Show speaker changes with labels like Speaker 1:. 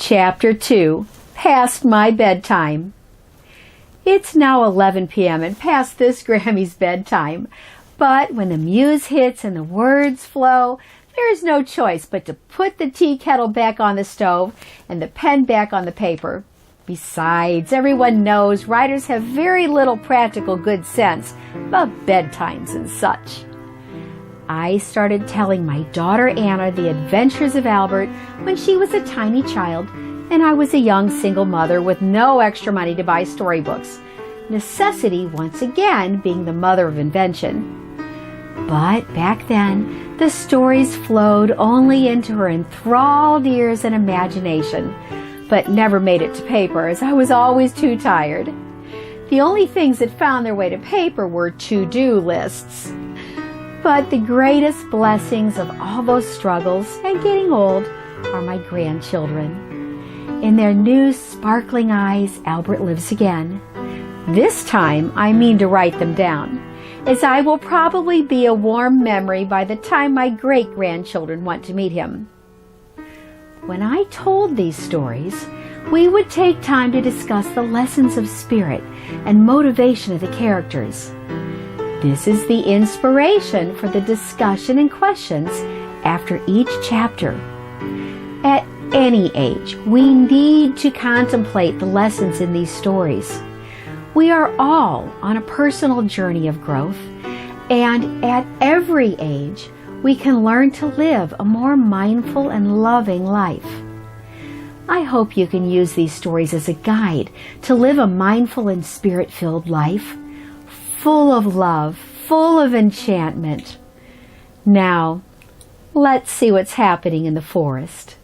Speaker 1: Chapter 2, Past My Bedtime. It's now 11 p.m. and past this Grammy's bedtime, but when the muse hits and the words flow, there's no choice but to put the tea kettle back on the stove and the pen back on the paper. Besides, everyone knows writers have very little practical good sense about bedtimes and such. I started telling my daughter Anna the adventures of Albert when she was a tiny child and I was a young single mother with no extra money to buy storybooks. Necessity, once again, being the mother of invention. But back then, the stories flowed only into her enthralled ears and imagination, but never made it to paper as I was always too tired. The only things that found their way to paper were to-do lists. But the greatest blessings of all those struggles and getting old are my grandchildren. In their new sparkling eyes, Albert lives again. This time, I mean to write them down, as I will probably be a warm memory by the time my great-grandchildren want to meet him. When I told these stories, we would take time to discuss the lessons of spirit and motivation of the characters. This is the inspiration for the discussion and questions after each chapter. At any age, we need to contemplate the lessons in these stories. We are all on a personal journey of growth, and at every age, we can learn to live a more mindful and loving life. I hope you can use these stories as a guide to live a mindful and spirit-filled life, full of love, full of enchantment. Now, let's see what's happening in the forest.